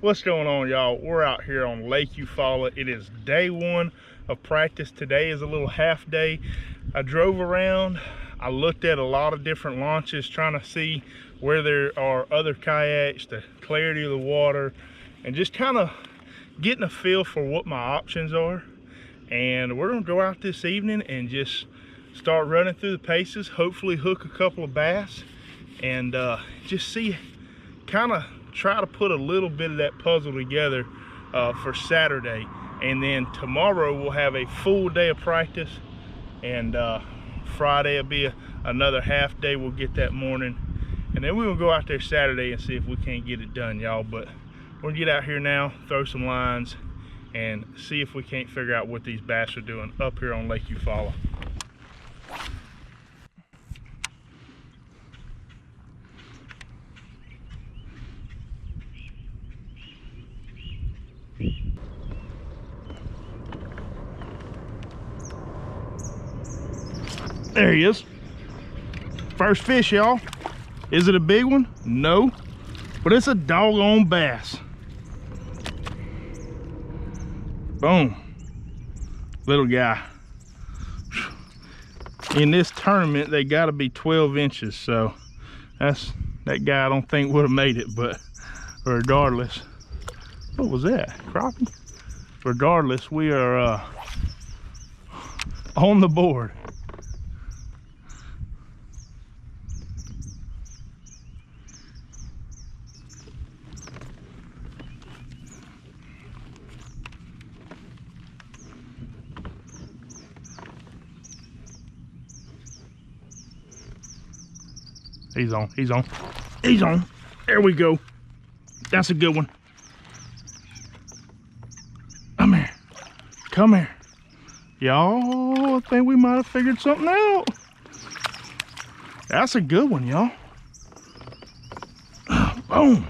What's going on, y'all? We're out here on Lake Eufala. It is day one of practice. Today is a little half day. I drove around. I looked at a lot of different launches trying to see where there are other kayaks, the clarity of the water, and just kind of getting a feel for what my options are. And we're gonna go out this evening and just start running through the paces, hopefully hook a couple of bass, and just see, kind of try to put a little bit of that puzzle together for Saturday. And then tomorrow we'll have a full day of practice, and Friday will be another half day. We'll get that morning, and then we will go out there Saturday and see if we can't get it done, y'all. But we're gonna get out here now, throw some lines, and see if we can't figure out what these bass are doing up here on Lake Eufala. There he is. First fish, y'all. Is it a big one? No, but it's a doggone bass. Boom. Little guy. In this tournament, they gotta be 12 inches, so that guy I don't think would have made it, but regardless. What was that? Crappie? Regardless, we are on the board. He's on, he's on, he's on. There we go. That's a good one. Come here, come here. Y'all, I think we might have figured something out. That's a good one, y'all. Boom.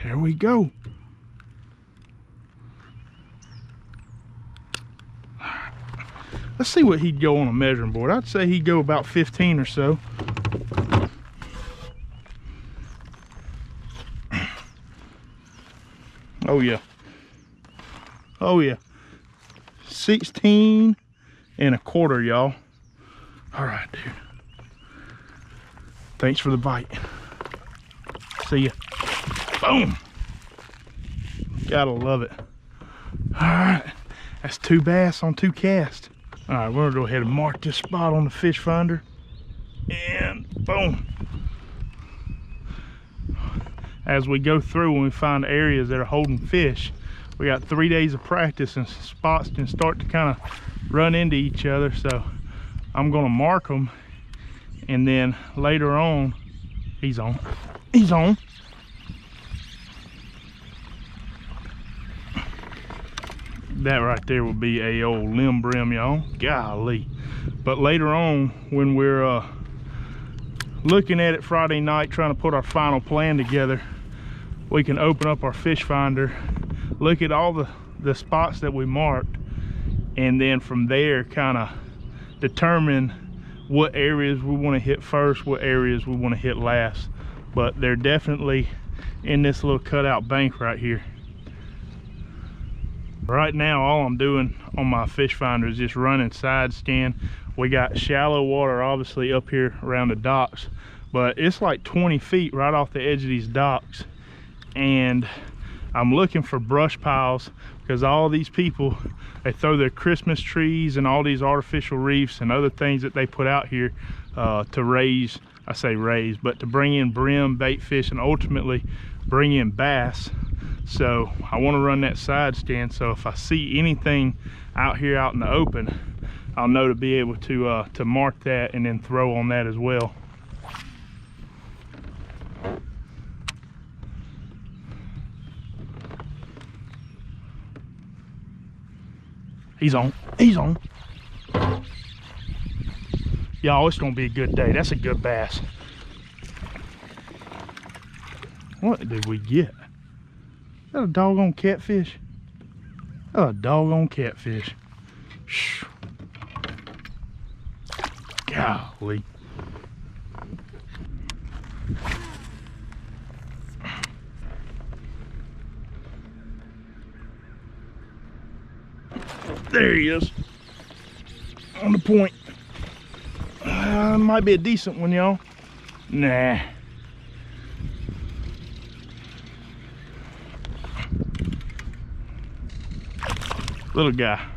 Here we go. Let's see what he'd go on a measuring board. I'd say he'd go about 15 or so. Oh yeah. Oh yeah. 16 and a quarter, y'all. All right, dude. Thanks for the bite. See ya. Boom. Gotta love it. All right. That's 2 bass on 2 casts. All right, we're gonna go ahead and mark this spot on the fish finder, and boom. As we go through, when we find areas that are holding fish, we got 3 days of practice, and spots can start to kind of run into each other. So I'm gonna mark them, and then later on, he's on. He's on. That right there will be a old limb brim, y'all. Golly. But later on, when we're looking at it Friday night, trying to put our final plan together, we can open up our fish finder, look at all the spots that we marked, and then from there kind of determine what areas we want to hit first, what areas we want to hit last. But they're definitely in this little cutout bank right here. Right now, all I'm doing on my fish finder is just running side scan. We got shallow water obviously up here around the docks, but it's like 20 feet right off the edge of these docks. And I'm looking for brush piles, because all these people, they throw their Christmas trees and all these artificial reefs and other things that they put out here to raise, I say raise, but to bring in brim, bait fish, and ultimately bring in bass. So I want to run that side stand, so if I see anything out here out in the open, I'll know to be able to mark that and then throw on that as well. He's on. He's on. Y'all, it's gonna be a good day. That's a good bass. What did we get? Is that a doggone catfish? Oh, a doggone catfish. Golly. There he is. On the point. Might be a decent one, y'all. Nah. Little guy.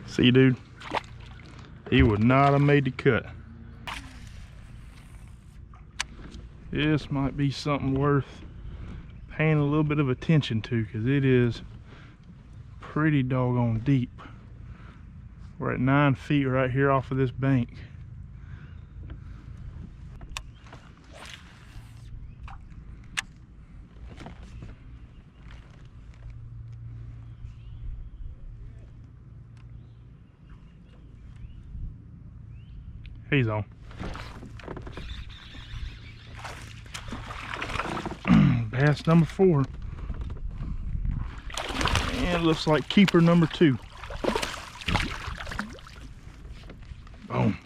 See, dude, he would not have made the cut. This might be something worth paying a little bit of attention to, because it is pretty doggone deep. We're at 9 feet right here off of this bank. He's on. Bass number 4. And it looks like keeper number 2. Boom.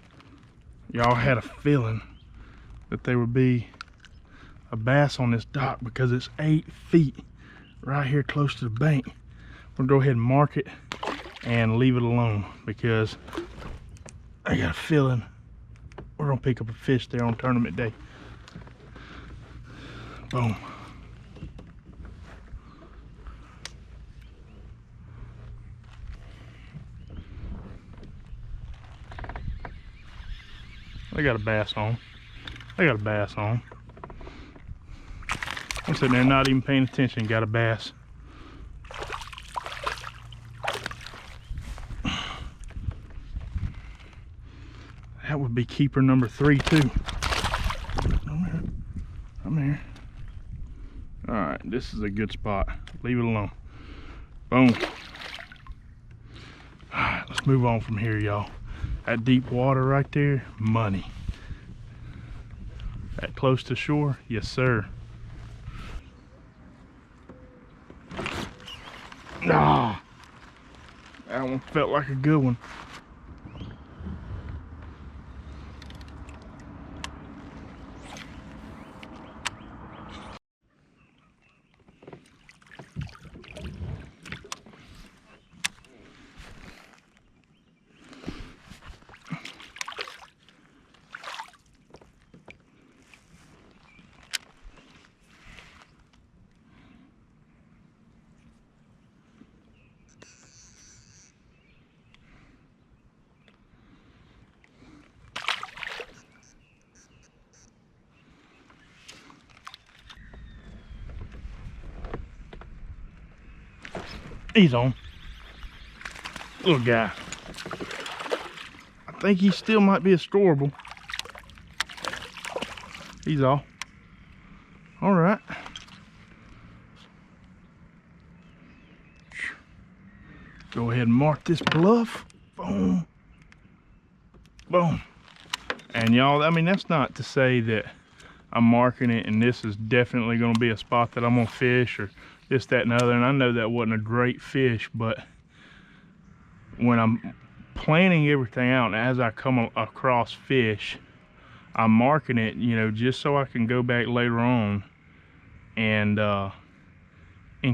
Y'all had a feeling that there would be a bass on this dock because it's 8 feet right here close to the bank. We'll go ahead and mark it and leave it alone, because I got a feeling we're gonna pick up a fish there on tournament day. Boom. They got a bass on. They got a bass on. I'm sitting there not even paying attention, got a bass. That would be keeper number 3 too. I'm here. All right, this is a good spot. Leave it alone. Boom. All right, let's move on from here, y'all. That deep water right there, money. That close to shore, yes sir. Ah, that one felt like a good one. He's on. Little guy. I think he still might be a storable. He's off. All right. Go ahead and mark this bluff. Boom. Boom. And y'all, I mean, that's not to say that I'm marking it and this is definitely going to be a spot that I'm going to fish or this, that, and other. And I know that wasn't a great fish, but when I'm planning everything out and as I come across fish, I'm marking it, you know, just so I can go back later on and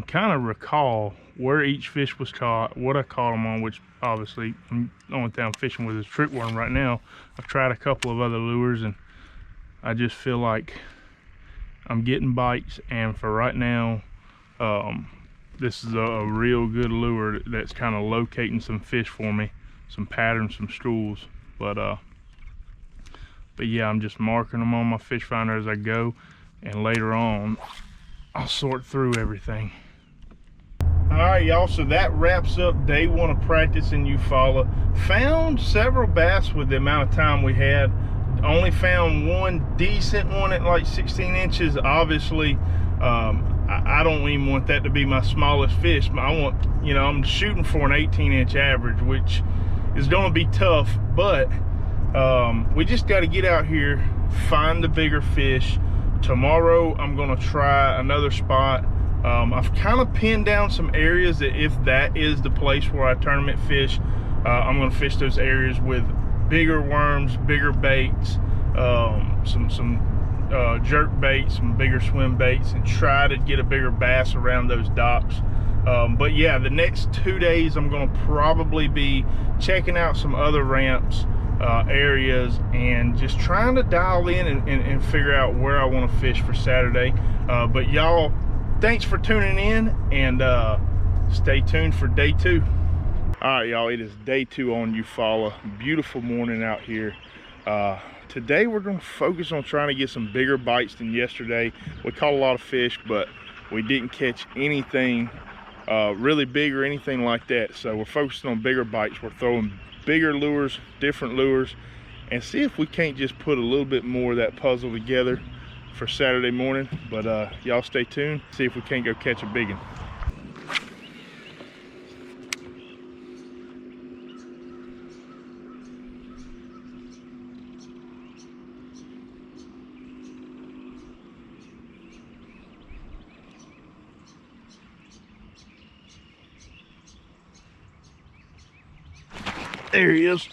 kind of recall where each fish was caught, what I caught them on, which obviously the only thing I'm fishing with is trick worm right now. I've tried a couple of other lures and I just feel like I'm getting bites, and for right now, this is a real good lure that's kind of locating some fish for me, some patterns, some schools. But yeah, I'm just marking them on my fish finder as I go, and later on I'll sort through everything. All right, y'all, so that wraps up day 1 of practice in Eufala. Found several bass with the amount of time we had. Only found one decent one at like 16 inches. Obviously, I I don't even want that to be my smallest fish. I want, you know, I'm shooting for an 18-inch average, which is going to be tough, but we just got to get out here, find the bigger fish. Tomorrow I'm going to try another spot. I've kind of pinned down some areas that if that is the place where I tournament fish, I'm going to fish those areas with bigger worms, bigger baits, some jerk baits, some bigger swim baits, and try to get a bigger bass around those docks. But yeah, the next 2 days I'm going to probably be checking out some other ramps, areas, and just trying to dial in and figure out where I want to fish for Saturday. But y'all, thanks for tuning in, and stay tuned for day 2. All right, y'all, it is day 2 on Eufala. Beautiful morning out here. Today we're going to focus on trying to get some bigger bites than yesterday. We caught a lot of fish, but we didn't catch anything really big or anything like that. So we're focusing on bigger bites. We're throwing bigger lures, different lures, and see if we can't just put a little bit more of that puzzle together for Saturday morning. But y'all stay tuned, see if we can't go catch a big one. There he is.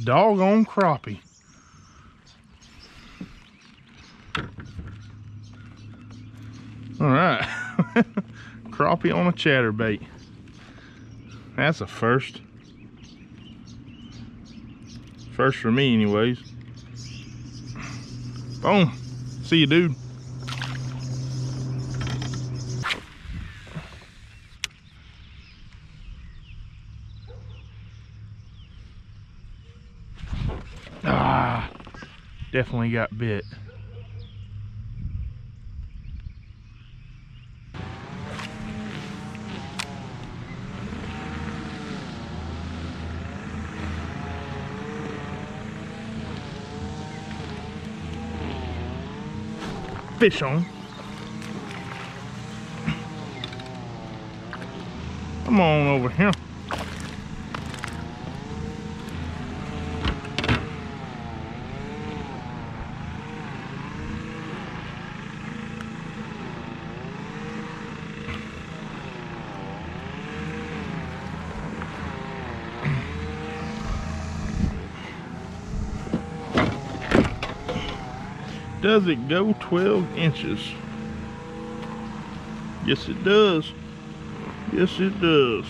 Doggone crappie. All right. Crappie on a chatterbait. That's a first. First for me anyways. Boom. See you, dude. Ah, definitely got bit. Fish on. Come on over here. Does it go 12 inches? Yes, it does. Yes, it does.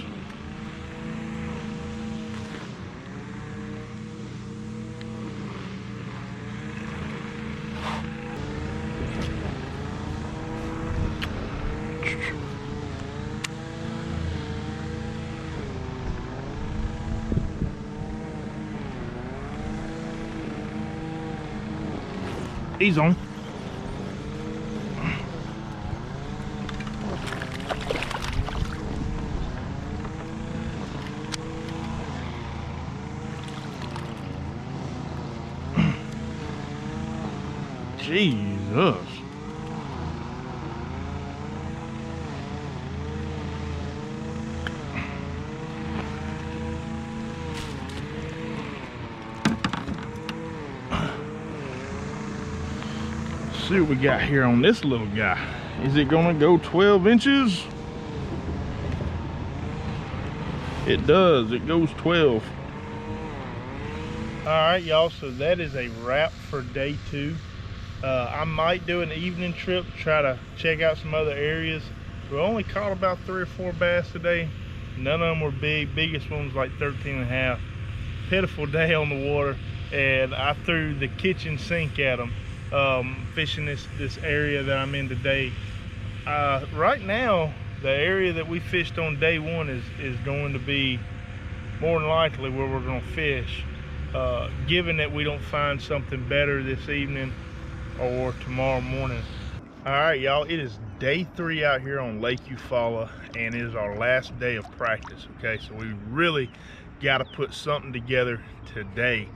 He's on. Jesus. See what we got here on this little guy. Is it gonna go 12 inches? It does, it goes 12. All right, y'all, so that is a wrap for day 2. I might do an evening trip, try to check out some other areas. We only caught about 3 or 4 bass today. None of them were big. Biggest one was like 13.5. Pitiful day on the water, and I threw the kitchen sink at them. Fishing this area that I'm in today. Right now, the area that we fished on day 1 is going to be more than likely where we're going to fish, given that we don't find something better this evening or tomorrow morning. All right, y'all, it is day 3 out here on Lake Eufala, and it is our last day of practice. Okay, so we really got to put something together today.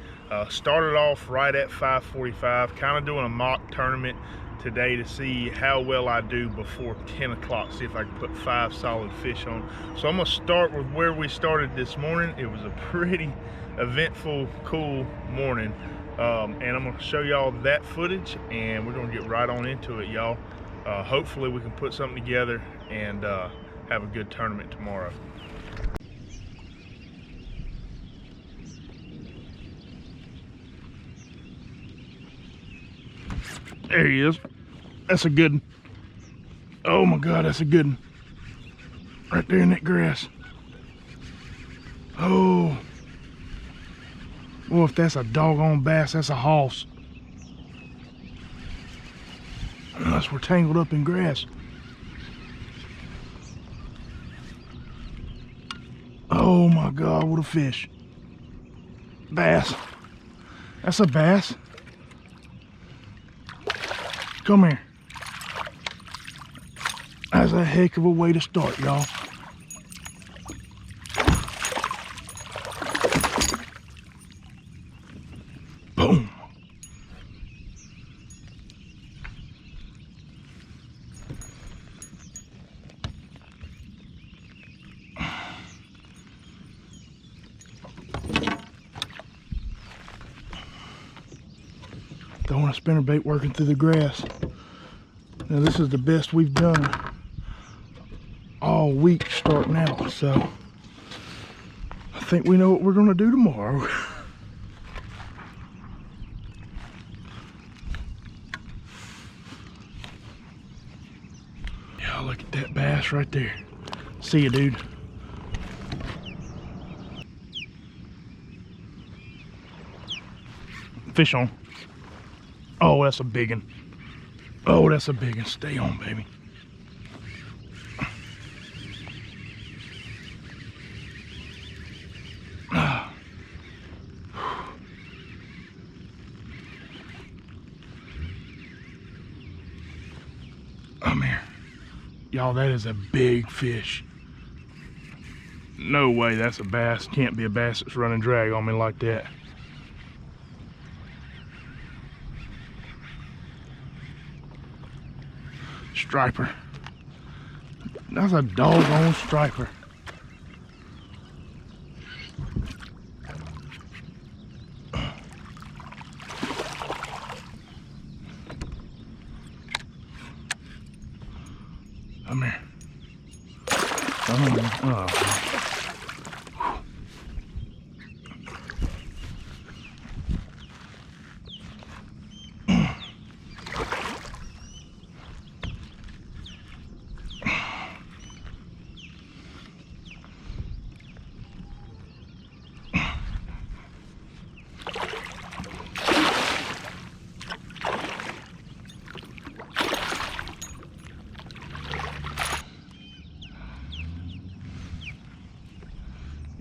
Started off right at 5:45, kind of doing a mock tournament today to see how well I do before 10 o'clock, see if I can put 5 solid fish on. So I'm gonna start with where we started this morning. It was a pretty eventful, cool morning. And I'm gonna show y'all that footage, and we're gonna get right on into it, y'all. Hopefully we can put something together and have a good tournament tomorrow. There he is. That's a good one. Oh my God, that's a good one. Right there in that grass. Oh. Well, if that's a doggone bass, that's a hoss. Unless we're tangled up in grass. Oh my God, what a fish. Bass. That's a bass. Come here. That's a heck of a way to start, y'all. Boom. Don't want a spinnerbait working through the grass. Now this is the best we've done all week starting out, so I think we know what we're gonna do tomorrow. Yeah, look at that bass right there. See ya, dude. Fish on. Oh, that's a big one. Oh, that's a big one. Stay on, baby. Come here. Y'all, that is a big fish. No way that's a bass. Can't be a bass that's running drag on me like that. Striper. That's a doggone striper. Come here. Oh.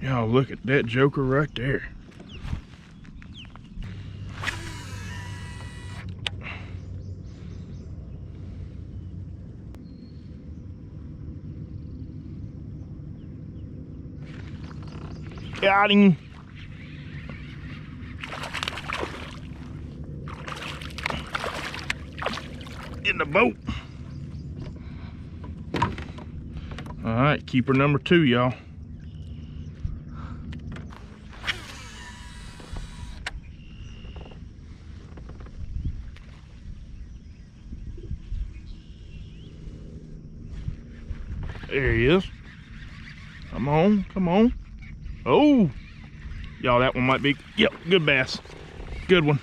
Y'all, look at that joker right there. Got him. In the boat. All right, keeper number 2, y'all. There he is. Come on, come on. Oh, y'all, that one might be, yep, good bass. Good one.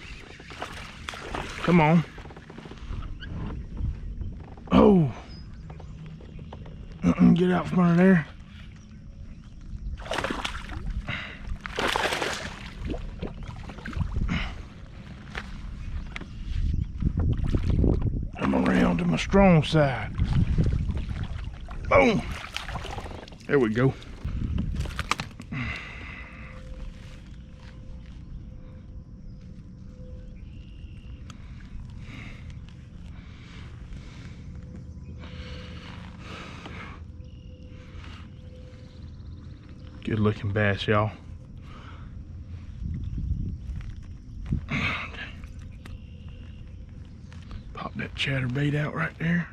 Come on. Oh. Get out from under there. Come around to my strong side. Boom. There we go. Good looking bass, y'all. Pop that chatterbait out right there.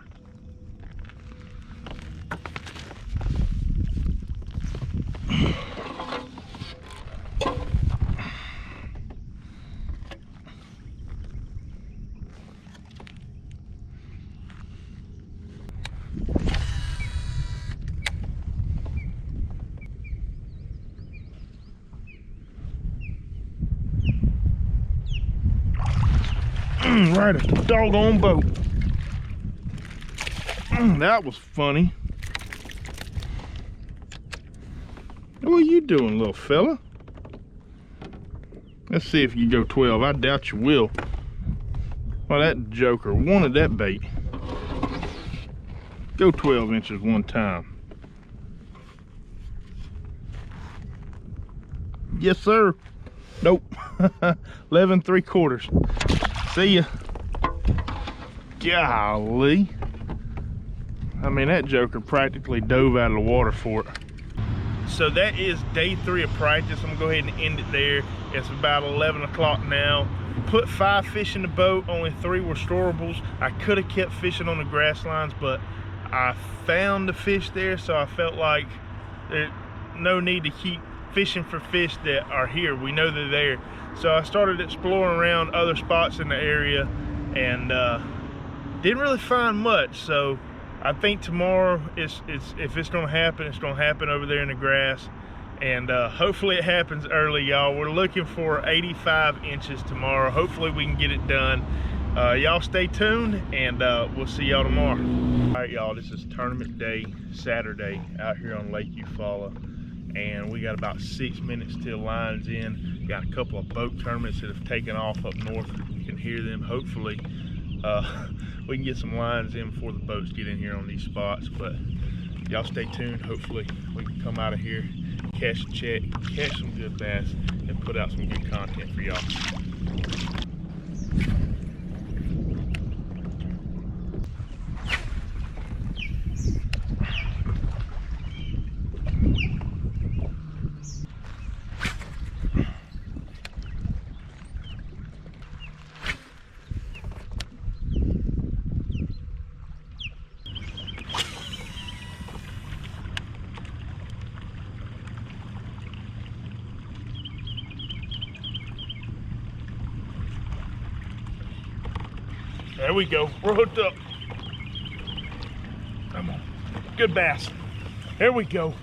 Right at the doggone boat. That was funny. What are you doing, little fella? Let's see if you go 12. I doubt you will. Well, that joker wanted that bait. Go 12 inches one time. Yes, sir. Nope. 11 3/4. See ya. Golly. I mean, that joker practically dove out of the water for it. So that is day 3 of practice. I'm gonna go ahead and end it there. It's about 11 o'clock now. Put 5 fish in the boat, only 3 were storables. I could have kept fishing on the grass lines, but I found the fish there, so I felt like there's no need to keep fishing for fish that are here. We know they're there. So I started exploring around other spots in the area and didn't really find much. So I think tomorrow, if it's gonna happen, it's gonna happen over there in the grass. And hopefully it happens early, y'all. We're looking for 85 inches tomorrow. Hopefully we can get it done. Y'all stay tuned, and we'll see y'all tomorrow. All right, y'all, this is tournament day, Saturday, out here on Lake Eufala. And we got about 6 minutes till lines in. Got a couple of boat tournaments that have taken off up north. You can hear them. Hopefully we can get some lines in before the boats get in here on these spots. But y'all stay tuned. Hopefully we can come out of here, catch a check, catch some good bass, and put out some good content for y'all. There we go. We're hooked up. Come on. Good bass. There we go.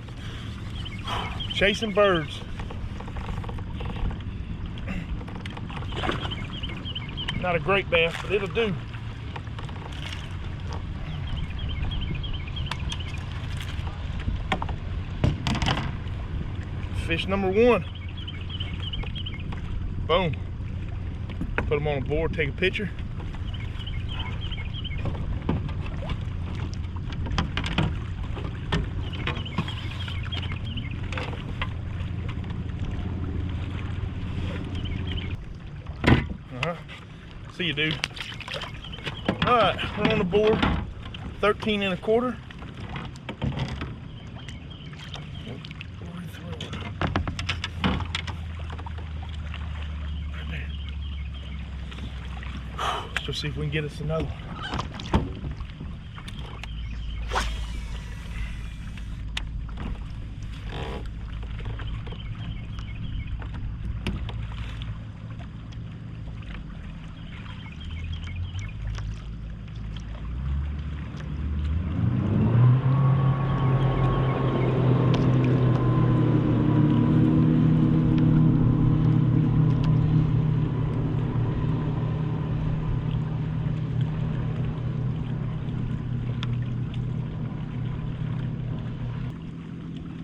Chasing birds. Not a great bass, but it'll do. Fish number 1. Boom. Put them on a board, take a picture. See you, dude. All right, we're on the board. 13 1/4. Right there. Let's just see if we can get us another one.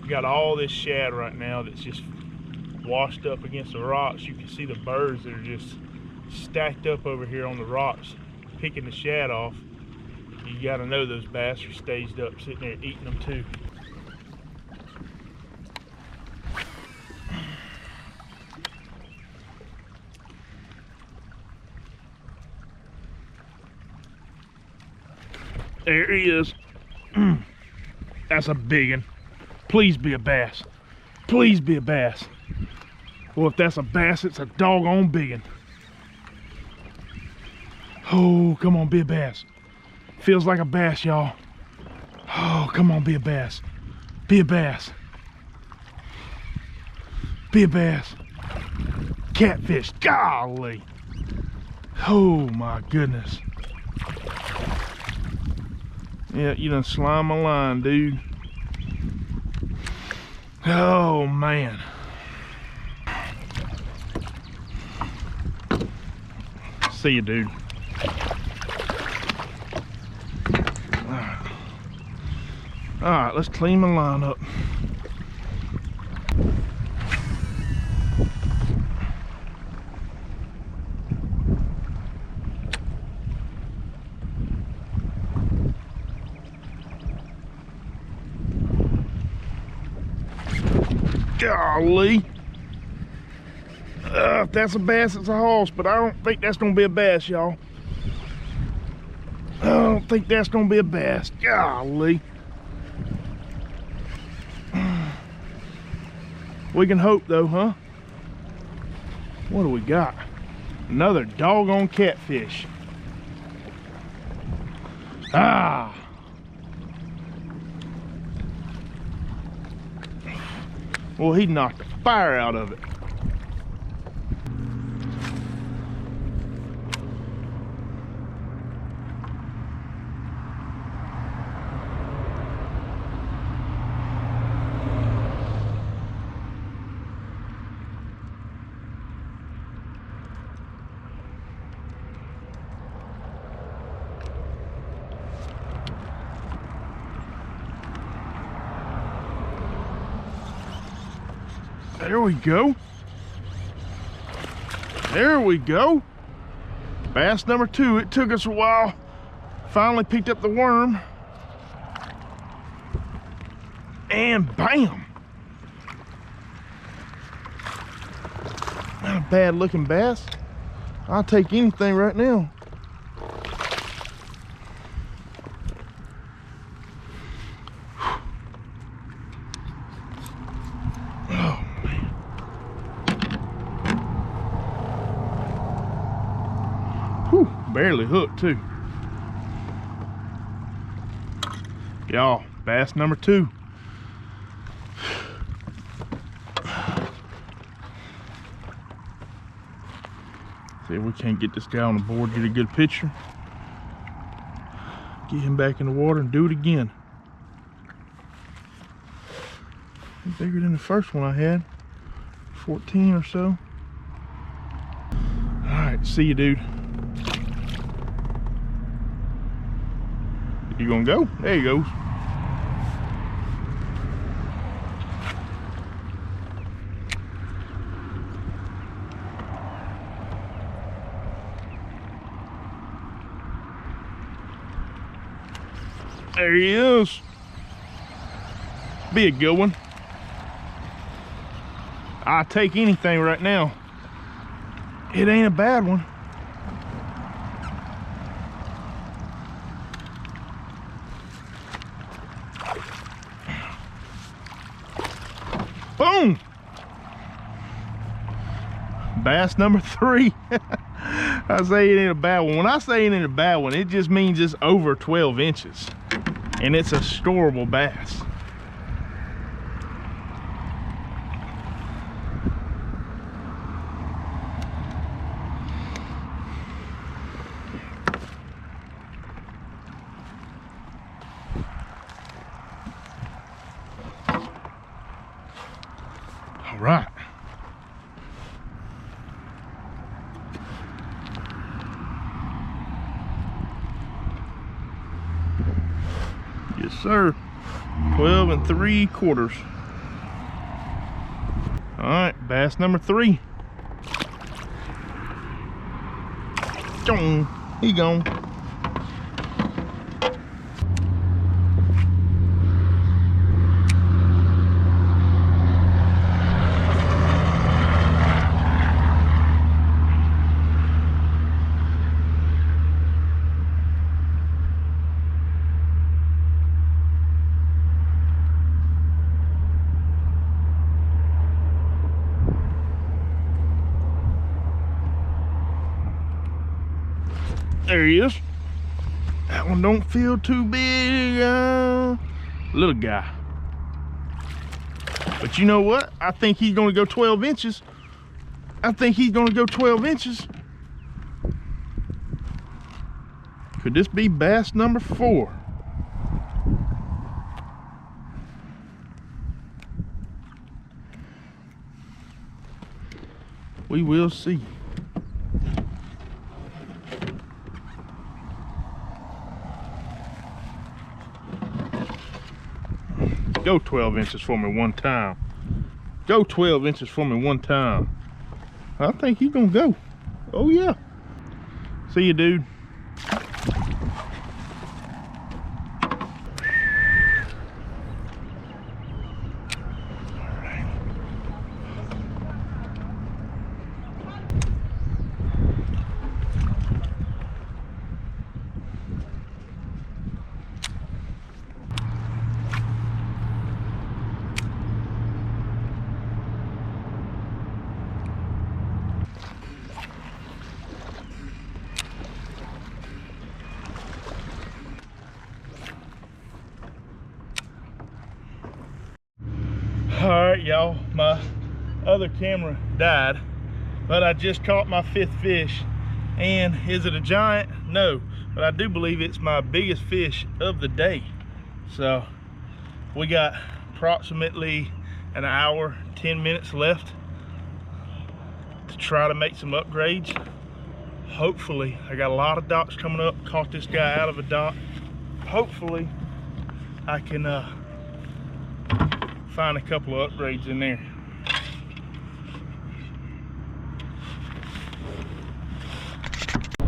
Got all this shad right now that's just washed up against the rocks. You can see the birds that are just stacked up over here on the rocks picking the shad off. You got to know those bass are staged up sitting there eating them too. There he is. That's a big one. Please be a bass. Please be a bass. Well, if that's a bass, it's a doggone big one. Oh, come on, be a bass. Feels like a bass, y'all. Oh, come on, be a bass. Be a bass. Be a bass. Catfish, golly. Oh my goodness. Yeah, you done slime my line, dude. Oh man. See you, dude. All right, let's clean my line up. Golly. If that's a bass, it's a hoss, but I don't think that's gonna be a bass, y'all. I don't think that's gonna be a bass. Golly. We can hope though, huh? What do we got? Another doggone catfish. Ah. Well, he knocked the fire out of it. There we go. There we go. Bass number 2. It took us a while. Finally picked up the worm. And bam. Not a bad looking bass. I'll take anything right now. Barely hooked too. Y'all, bass number 2. See if we can't get this guy on the board, get a good picture. Get him back in the water and do it again. Bigger than the first one I had. 14 or so. All right, see you, dude. You gonna go? There he goes. There he is. Be a good one. I'll take anything right now. It ain't a bad one. Boom! Bass number 3. I say it ain't a bad one. When I say it ain't a bad one, it just means it's over 12 inches. And it's a storable bass. All right. Yes, sir. 12 3/4. All right, bass number 3. He gone. There he is. That one don't feel too big. Little guy. But you know what? I think he's gonna go 12 inches. I think he's gonna go 12 inches. Could this be bass number 4? We will see. Go 12 inches for me one time. Go 12 inches for me one time. I think he's gonna go. Oh yeah. See you, dude. All right, y'all, my other camera died, but I just caught my 5th fish. And is it a giant? No, but I do believe it's my biggest fish of the day. So we got approximately an hour, 10 minutes left to try to make some upgrades. Hopefully, I got a lot of docks coming up. Caught this guy out of a dock. Hopefully I can find a couple of upgrades in there.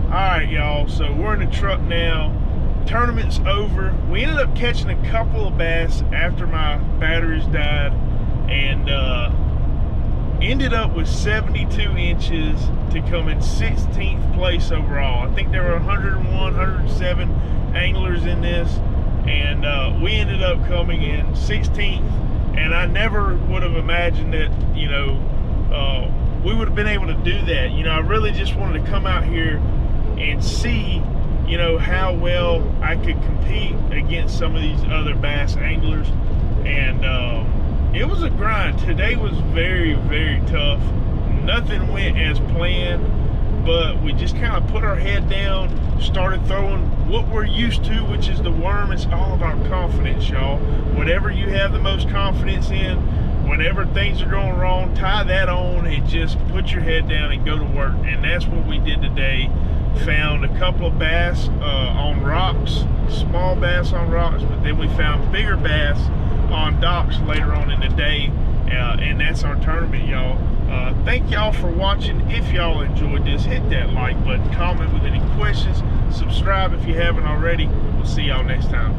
All right, y'all, so we're in the truck now. Tournament's over. We ended up catching a couple of bass after my batteries died, and ended up with 72 inches to come in 16th place overall. I think there were 101, 107 anglers in this, and we ended up coming in 16th. And I never would have imagined that, you know, we would have been able to do that. You know, I really just wanted to come out here and see, you know, how well I could compete against some of these other bass anglers. And it was a grind. Today was very, very tough. Nothing went as planned, but we just kind of put our head down, started throwing what we're used to, which is the worm. It's all about confidence, y'all. Whatever you have the most confidence in, whenever things are going wrong, tie that on and just put your head down and go to work. And that's what we did today. Found a couple of bass on rocks, small bass on rocks, but then we found bigger bass on docks later on in the day. And that's our tournament, y'all. Thank y'all for watching. If y'all enjoyed this, hit that like button, comment with any questions, subscribe if you haven't already. We'll see y'all next time.